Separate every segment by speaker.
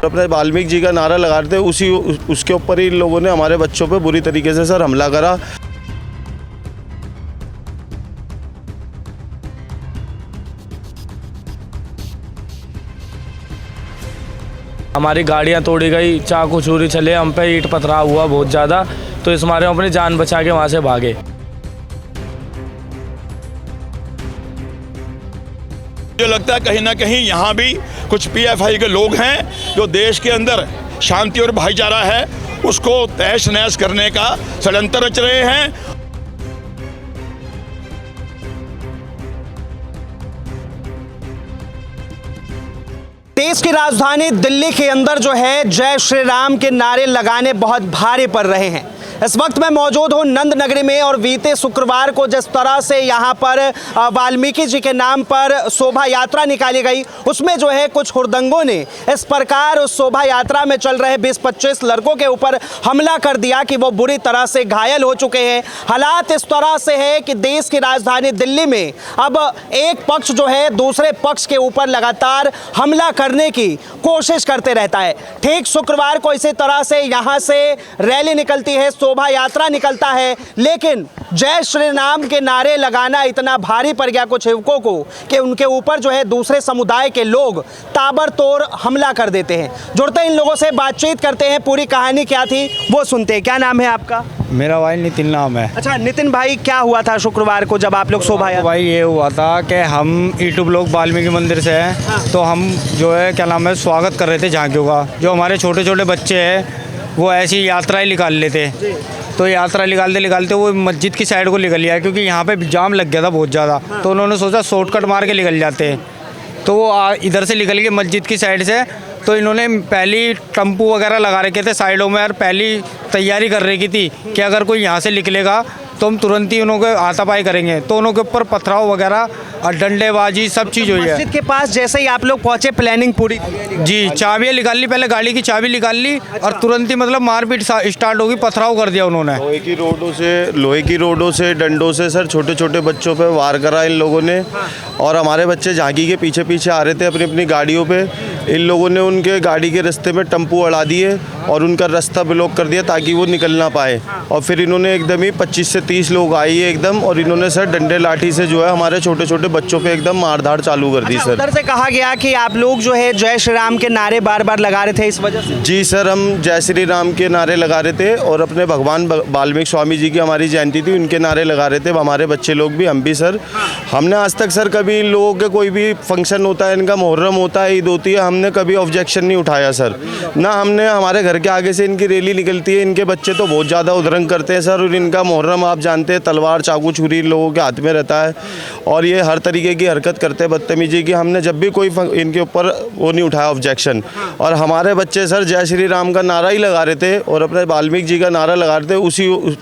Speaker 1: अपने वाल्मीकि जी का नारा लगा रहे थे, उसके ऊपर ही इन लोगों ने हमारे बच्चों पे बुरी तरीके से सर हमला करा।
Speaker 2: हमारी गाड़ियाँ तोड़ी गई, चाकू छुरी चले, हम पे ईंट पथराव हुआ बहुत ज़्यादा, तो इस मारे हम अपनी जान बचा के वहाँ से भागे।
Speaker 3: जो लगता है कहीं ना कहीं यहाँ भी कुछ पीएफआई के लोग हैं जो देश के अंदर शांति और भाईचारा है उसको तहस नहस करने का षड्यंत्र रच रहे हैं।
Speaker 4: देश की राजधानी दिल्ली के अंदर जो है जय श्री राम के नारे लगाने बहुत भारी पड़ रहे हैं। इस वक्त मैं मौजूद हूं नंद नगरी में और बीते शुक्रवार को जिस तरह से यहां पर वाल्मीकि जी के नाम पर शोभा यात्रा निकाली गई, उसमें जो है कुछ हुड़दंगों ने इस प्रकार उस शोभा यात्रा में चल रहे 20-25 लड़कों के ऊपर हमला कर दिया कि वो बुरी तरह से घायल हो चुके हैं। हालात इस तरह से है कि देश की राजधानी दिल्ली में अब एक पक्ष जो है दूसरे पक्ष के ऊपर लगातार हमला करने की कोशिश करते रहता है। ठीक शुक्रवार को इसी तरह से यहाँ से रैली निकलती है, शोभा यात्रा निकलता है, लेकिन जय श्री राम के नारे लगाना इतना भारी पड़ गया कुछ युवकों को कि उनके ऊपर जो है दूसरे समुदाय के लोग ताबड़तोड़ हमला कर देते हैं। जुड़ते इन लोगों से बातचीत करते हैं, पूरी कहानी क्या थी वो सुनते हैं। क्या नाम है आपका?
Speaker 5: मेरा भाई नितिन नाम है।
Speaker 4: अच्छा नितिन भाई, क्या हुआ था शुक्रवार को जब आप लोग शोभा यात्रा?
Speaker 5: भाई ये हुआ था कि हम यूट्यूब लोग वाल्मीकि मंदिर से हैं, तो हम जो है क्या नाम है स्वागत कर रहे थे झांकियों का। जो हमारे छोटे छोटे बच्चे हैं वो ऐसी यात्राएं निकाल लेते, तो यात्रा निकालते वो मस्जिद की साइड को निकल लिया क्योंकि यहाँ पे जाम लग गया था बहुत ज़्यादा। तो उन्होंने सोचा शॉर्टकट मार के निकल जाते, तो वो इधर से निकल गए मस्जिद की साइड से। तो इन्होंने पहली टम्पू वगैरह लगा रखे थे साइडों में और पहली तैयारी कर रखी थी कि अगर कोई यहाँ से निकलेगा तो हम तुरंत ही उन्होंने हाथापाई करेंगे। तो उनके ऊपर पथराव वगैरह और डंडेबाजी सब चीज़ हुई है।
Speaker 4: मस्जिद के पास जैसे ही आप लोग पहुंचे प्लानिंग पूरी?
Speaker 5: जी, चाबियाँ निकाल ली, पहले गाड़ी की चाबी निकाल ली और तुरंत ही मतलब मारपीट स्टार्ट होगी, पथराव कर दिया उन्होंने।
Speaker 1: लोहे की रोडों से डंडों से सर छोटे छोटे बच्चों पे वार करा इन लोगों ने। और हमारे बच्चे झांकी के पीछे पीछे आ रहे थे अपनी अपनी गाड़ियों पे। इन लोगों ने उनके गाड़ी के रास्ते में टम्पू अड़ा दिए और उनका रास्ता ब्लॉक कर दिया ताकि वो निकल ना पाए। और फिर इन्होंने एकदम ही 25 से 30 लोग आए एकदम, और इन्होंने सर डंडे लाठी से जो है हमारे छोटे छोटे बच्चों पे एकदम मारधाड़ चालू कर दी। सर
Speaker 4: उधर से कहा गया कि आप लोग जो है जय श्री राम के नारे बार बार लगा रहे थे, इस वजह से?
Speaker 1: जी सर, हम जय श्री राम के नारे लगा रहे थे और अपने भगवान वाल्मीकि स्वामी जी की हमारी जयंती थी, उनके नारे लगा रहे थे। हमारे बच्चे लोग भी, हम भी सर। हमने आज तक सर कभी इन लोगों के कोई भी फंक्शन होता है, इनका मुहर्रम होता है, ईद होती है, हमने कभी ऑब्जेक्शन नहीं उठाया सर। ना हमने, हमारे घर के आगे से इनकी रैली निकलती है, इनके बच्चे तो बहुत ज़्यादा उधरंग करते हैं सर। और इनका मुहर्रम आप जानते हैं, तलवार चाकू छुरी इन लोगों के हाथ में रहता है और ये हर तरीके की हरकत करते हैं बदतमीजी की। हमने जब भी कोई इनके ऊपर वो नहीं उठाया ऑब्जेक्शन। और हमारे बच्चे सर जय श्री राम का नारा ही लगा रहे थे और अपने वाल्मीकि जी का नारा लगा रहे थे,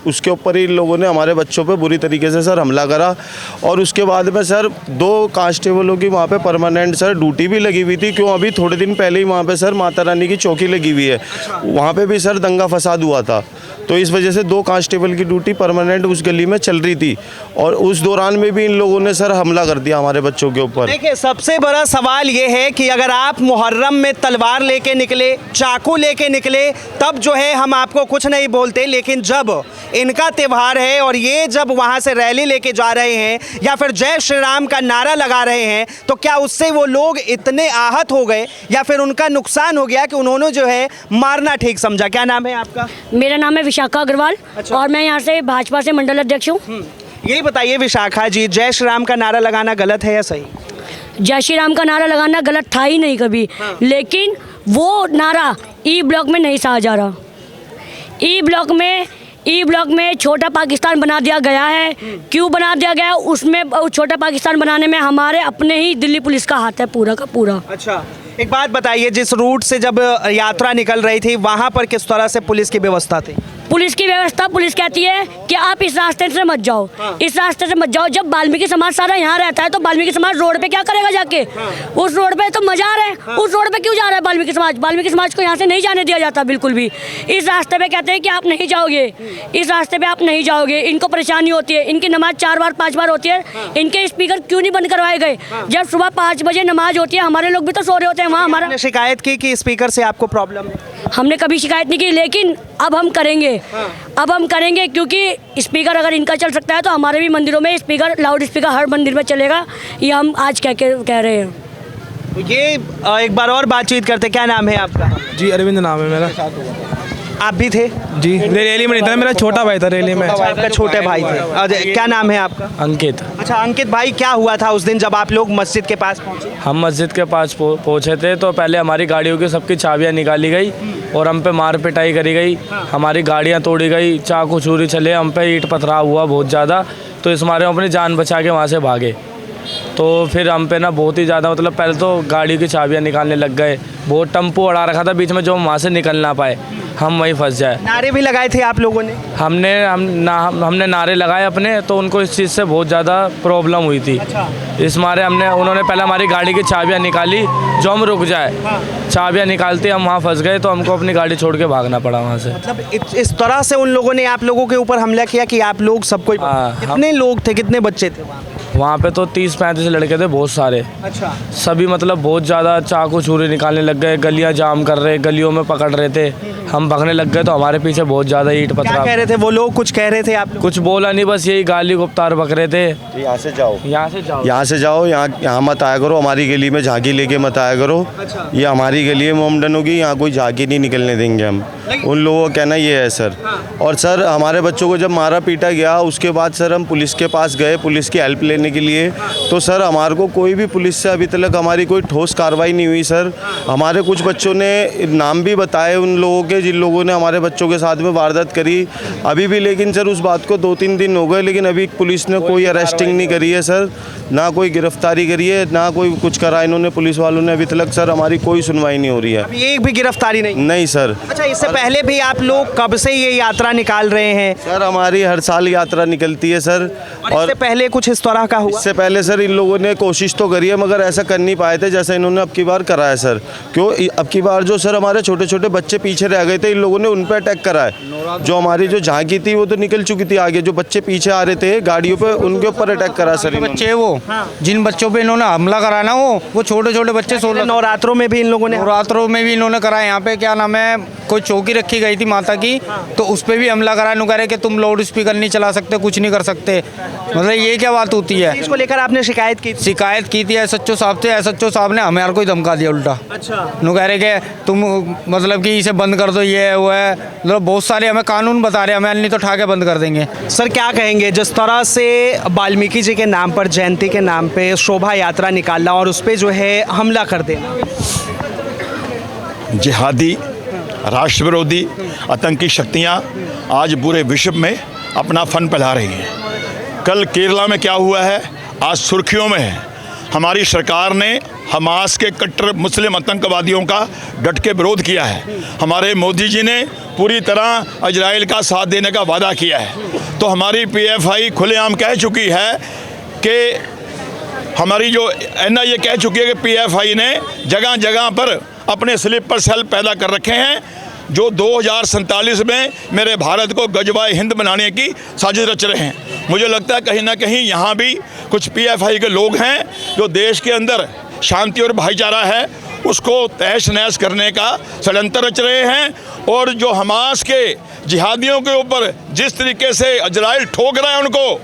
Speaker 1: उसके ऊपर ही इन लोगों ने हमारे बच्चों पे बुरी तरीके से सर हमला करा। और उसके बाद में सर 2 कांस्टेबलों की वहाँ पे परमानेंट सर ड्यूटी भी लगी हुई थी। क्यों, अभी थोड़े दिन पहले ही वहाँ पे सर माता रानी की चौकी लगी हुई है, वहाँ पे भी सर दंगा फसाद हुआ था। तो इस वजह से 2 कांस्टेबल की ड्यूटी परमानेंट उस गली में चल रही थी और उस दौरान में भी इन लोगों ने सर हमला कर दिया हमारे बच्चों के ऊपर।
Speaker 4: देखिए, सबसे बड़ा सवाल ये है कि अगर आप मुहर्रम में तलवार लेके निकले, चाकू लेके निकले, तब जो है हम आपको कुछ नहीं बोलते, लेकिन जब इनका त्यौहार है और ये जब वहाँ से रैली लेके जा रहे हैं या फिर जय श्री राम का नारा लगा रहे हैं, तो क्या उससे वो लोग इतने आहत हो गए या फिर उनका नुकसान हो गया कि उन्होंने जो है मारना ठीक समझा? क्या नाम है आपका?
Speaker 6: मेरा नाम है विशाखा अग्रवाल। अच्छा। और मैं यहाँ से भाजपा से मंडल अध्यक्ष हूँ।
Speaker 4: यही बताइए विशाखा जी, जय श्री राम का नारा लगाना गलत है या सही?
Speaker 6: जय श्री राम का नारा लगाना गलत था ही नहीं कभी। हाँ। लेकिन वो नारा ई ब्लॉक में नहीं सहा जा रहा। ई ब्लॉक में छोटा पाकिस्तान बना दिया गया है। क्यों बना दिया गया? उसमें छोटा पाकिस्तान बनाने में हमारे अपने ही दिल्ली पुलिस का हाथ है पूरा का पूरा।
Speaker 4: अच्छा, एक बात बताइए, जिस रूट से जब यात्रा निकल रही थी वहाँ पर किस तरह से पुलिस की व्यवस्था थी?
Speaker 6: पुलिस की व्यवस्था, पुलिस कहती है कि आप इस रास्ते से मत जाओ, इस रास्ते से मत जाओ। जब वाल्मीकि समाज सारा यहाँ रहता है तो वाल्मीकि समाज रोड पे क्या करेगा जाके? उस रोड पे तो मजार है, उस रोड पे क्यों जा रहा है वाल्मीकि समाज? वाल्मीकि समाज को यहाँ से नहीं जाने दिया जाता बिल्कुल भी। इस रास्ते पे कहते हैं कि आप नहीं जाओगे, इस रास्ते पे आप नहीं जाओगे। इनको परेशानी होती है, इनकी नमाज 4 बार 5 बार होती है। इनके स्पीकर क्यों नहीं बंद करवाए गए? जब सुबह 5 बजे नमाज होती है, हमारे लोग भी तो सो रहे होते हैं वहाँ। हमारा
Speaker 4: आपने शिकायत की कि स्पीकर से आपको प्रॉब्लम है?
Speaker 6: हमने कभी शिकायत नहीं की, लेकिन अब हम करेंगे। अब हम करेंगे क्योंकि स्पीकर अगर इनका चल सकता है तो हमारे भी मंदिरों में स्पीकर, लाउड स्पीकर हर मंदिर में चलेगा। ये हम आज कह रहे हैं।
Speaker 4: ये एक बार और बातचीत करते। क्या नाम है आपका?
Speaker 7: जी अरविंद नाम है मेरा।
Speaker 4: आप भी थे?
Speaker 7: जी रैली में नहीं था, मेरा छोटा भाई था रैली में।
Speaker 4: आपका छोटे भाई थे। क्या नाम है आपका?
Speaker 2: अंकित।
Speaker 4: अच्छा अंकित भाई, क्या हुआ था उस दिन जब आप लोग मस्जिद के पास पहुंचे?
Speaker 2: हम मस्जिद के पास पहुँचे थे तो पहले हमारी गाड़ियों की सबकी चाबियाँ निकाली गई और हम पे मार पिटाई करी गई। हमारी गाड़ियाँ तोड़ी गई, चाकू छुरी चले, हम पे ईंट पथराव हुआ बहुत ज़्यादा। तो इस मारे हम अपनी जान बचा के वहाँ से भागे। तो फिर हम पे ना बहुत ही ज़्यादा, मतलब पहले तो गाड़ी की चाबियाँ निकालने लग गए। बहुत टेम्पो अड़ा रखा था बीच में, जो हम वहाँ से निकल ना पाए, हम वहीं फंस जाए।
Speaker 4: नारे भी लगाए थे आप लोगों ने?
Speaker 2: हमने नारे लगाए अपने, तो उनको इस चीज़ से बहुत ज़्यादा प्रॉब्लम हुई थी। इस मारे उन्होंने पहले हमारी गाड़ी की चाबियाँ निकाली, जो हम रुक जाए। चाबियाँ निकालते हम वहाँ फंस गए, तो हमको अपनी गाड़ी छोड़ के भागना पड़ा वहाँ से।
Speaker 4: मतलब इस तरह से उन लोगों ने आप लोगों के ऊपर हमला किया कि आप लोग सबको? कितने लोग थे, कितने बच्चे थे
Speaker 2: वहाँ पे? तो 30-35 लड़के थे, बहुत सारे।
Speaker 4: अच्छा।
Speaker 2: सभी मतलब बहुत ज़्यादा चाकू छुरी निकालने लग गए, गलियाँ जाम कर रहे, गलियों में पकड़ रहे थे। हम भागने लग गए तो हमारे पीछे बहुत ज़्यादा ईंट
Speaker 4: क्या
Speaker 2: पथराव।
Speaker 4: कह रहे थे वो लोग? कुछ कह रहे थे आप लोग?
Speaker 2: कुछ बोला नहीं, बस यही गाली गुप्तार बक रहे थे।
Speaker 1: यहाँ से जाओ,
Speaker 2: यहाँ से जाओ,
Speaker 1: यहाँ से जाओ, यहाँ मत आया करो, हमारी गली में झांकी लेके मत आया करो। ये हमारी गली है मोमडनों की, यहाँ कोई झांकी नहीं निकलने देंगे हम। उन लोगों का कहना ये है सर। और सर हमारे बच्चों को जब मारा पीटा गया उसके बाद सर हम पुलिस के पास गए, पुलिस की हेल्प लेने के लिए। तो सर हमारे को कोई भी पुलिस से अभी तक हमारी कोई ठोस कार्रवाई नहीं हुई सर। हमारे कुछ बच्चों ने नाम भी बताए उन लोगों के जिन लोगों ने हमारे बच्चों के साथ में वारदात करी अभी भी, लेकिन सर उस बात को 2-3 दिन हो गए, लेकिन अभी पुलिस ने कोई अरेस्टिंग नहीं करी है सर, ना कोई गिरफ्तारी करी है, ना कोई कुछ करा इन्होंने पुलिस वालों ने अभी तक। सर हमारी कोई सुनवाई नहीं हो रही है,
Speaker 4: अभी एक भी गिरफ्तारी नहीं?
Speaker 1: नहीं सर।
Speaker 4: अच्छा, इससे पहले भी आप लोग कब से ये यात्रा निकाल रहे हैं?
Speaker 1: सर हमारी हर साल यात्रा निकलती है सर।
Speaker 4: और इससे पहले कुछ इस तरह का हुआ?
Speaker 1: इससे पहले सर इन लोगों ने कोशिश तो करी है मगर ऐसा कर नहीं पाए थे जैसा इन्होंने अब की बार करा है सर। क्यों अब की बार जो सर हमारे छोटे छोटे बच्चे पीछे रह गए थे, इन लोगों ने उन पर अटैक करा है। जो हमारी जो झांकी थी वो तो निकल चुकी थी आगे, जो बच्चे पीछे आ रहे थे गाड़ियों पे उनके ऊपर अटैक करा सर।
Speaker 5: बच्चे वो जिन बच्चों पे इन्होंने हमला करा ना, वो छोटे छोटे बच्चे 16।
Speaker 4: नवरात्रों में भी इन लोगों ने?
Speaker 5: नवरात्रों में भी इन्होंने करा। यहाँ पे क्या नाम है, कोई चौकी रखी गई थी माता की, तो उस पर भी हमला करा। नु करे कि तुम लाउड स्पीकर नहीं चला सकते, कुछ नहीं कर सकते। मतलब ये क्या बात होती है?
Speaker 4: इसको लेकर आपने शिकायत की?
Speaker 5: शिकायत की थी SHO साहब से। SHO साहब ने हमें यार कोई धमका दिया उल्टा।
Speaker 4: अच्छा।
Speaker 5: नु कह रहे कि तुम मतलब कि इसे बंद कर दो, ये वो है। मतलब बहुत सारे हमें कानून बता रहे, हमें नहीं तो उठा के बंद कर देंगे।
Speaker 4: सर क्या कहेंगे, जिस तरह से वाल्मीकि जी के नाम पर, जयंती के नाम पे शोभा यात्रा निकालना और उस पर जो है हमला कर देना?
Speaker 3: जिहादी, राष्ट्र विरोधी, आतंकी शक्तियाँ आज पूरे विश्व में अपना फन फैला रही हैं। कल केरला में क्या हुआ है, आज सुर्खियों में है। हमारी सरकार ने हमास के कट्टर मुस्लिम आतंकवादियों का डट के विरोध किया है। हमारे मोदी जी ने पूरी तरह इजराइल का साथ देने का वादा किया है। तो हमारी PFI खुलेआम कह चुकी है कि हमारी जो NIA कह चुकी है कि PFI ने जगह जगह पर अपने स्लीपर सेल पैदा कर रखे हैं, जो 2047 में मेरे भारत को गजवाए हिंद बनाने की साजिश रच रहे हैं। मुझे लगता है कहीं ना कहीं यहाँ भी कुछ PFI के लोग हैं जो देश के अंदर शांति और भाईचारा है उसको तहस नहस करने का षड्यंत्र रच रहे हैं। और जो हमास के जिहादियों के ऊपर जिस तरीके से इजराइल ठोक रहा है उनको,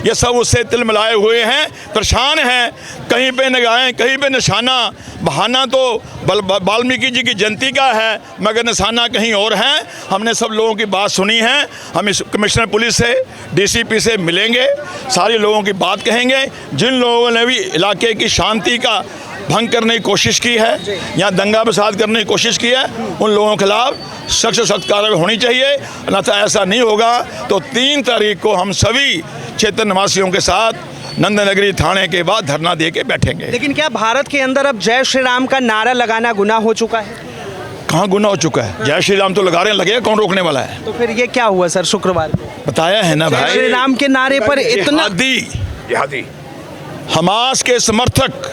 Speaker 3: ये सब उससे तिलमिलाए हुए हैं, परेशान हैं। कहीं पे निगाहें, कहीं पे निशाना। बहाना तो वाल्मीकि जी की जयंती का है मगर निशाना कहीं और है। हमने सब लोगों की बात सुनी है। हम इस कमिश्नर पुलिस से, DCP से मिलेंगे, सारे लोगों की बात कहेंगे। जिन लोगों ने भी इलाके की शांति का भंग करने की कोशिश की है या दंगा फसाद करने की कोशिश की है, उन लोगों के खिलाफ सख्त से सख्त कार्रवाई होनी चाहिए। अन्यथा ऐसा नहीं होगा तो 3 तारीख को हम सभी क्षेत्र निवासियों के साथ नंदनगरी थाने के बाद धरना दे के बैठेंगे।
Speaker 4: लेकिन क्या भारत के अंदर अब जय श्री राम का नारा लगाना गुनाह हो चुका है?
Speaker 3: कहाँ गुना हो चुका है? जय श्री राम तो लगा रहे हैं, लगेगा कौन रोकने वाला है?
Speaker 4: तो फिर ये क्या हुआ सर शुक्रवार को?
Speaker 3: बताया है ना
Speaker 4: जय
Speaker 3: भाई,
Speaker 4: श्री राम के नारे पर इतना
Speaker 3: जिहादी हमास के समर्थक,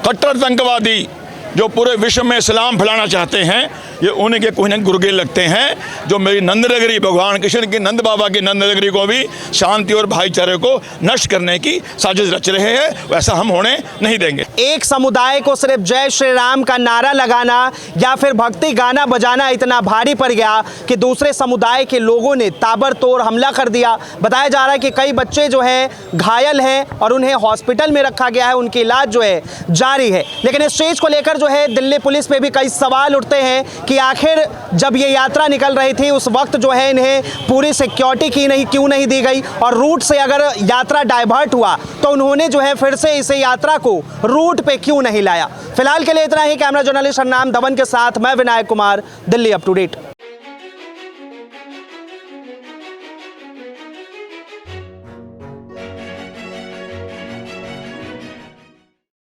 Speaker 3: कट्टर आतंकवादी जो पूरे विश्व में इस्लाम फैलाना चाहते हैं, ये उनके कोई न गुर्गे लगते हैं जो मेरी नंद नगरी, भगवान कृष्ण की नंद बाबा की नंद नगरी को भी शांति और भाईचारे को नष्ट करने की साजिश रच रहे हैं। वैसा हम होने नहीं देंगे।
Speaker 4: एक समुदाय को सिर्फ जय श्री राम का नारा लगाना या फिर भक्ति गाना बजाना इतना भारी पड़ गया कि दूसरे समुदाय के लोगों ने ताबड़तोड़ हमला कर दिया। बताया जा रहा है कि कई बच्चे जो हैं घायल हैं और उन्हें हॉस्पिटल में रखा गया है, उनकी इलाज जो है जारी है। लेकिन इस चीज को लेकर जो है दिल्ली पुलिस पे भी कई सवाल उठते हैं कि आखिर जब ये यात्रा निकल रही थी उस वक्त जो है इन्हें पूरी सिक्योरिटी क्यों नहीं दी गई, और रूट से अगर यात्रा डाइवर्ट हुआ तो उन्होंने जो है फिर से इस यात्रा को रूट पे क्यों नहीं लाया। फिलहाल के लिए इतना ही। कैमरा जर्नलिस्ट हरनाम धवन के साथ मैं Vinayak Kumar, Delhi up to date.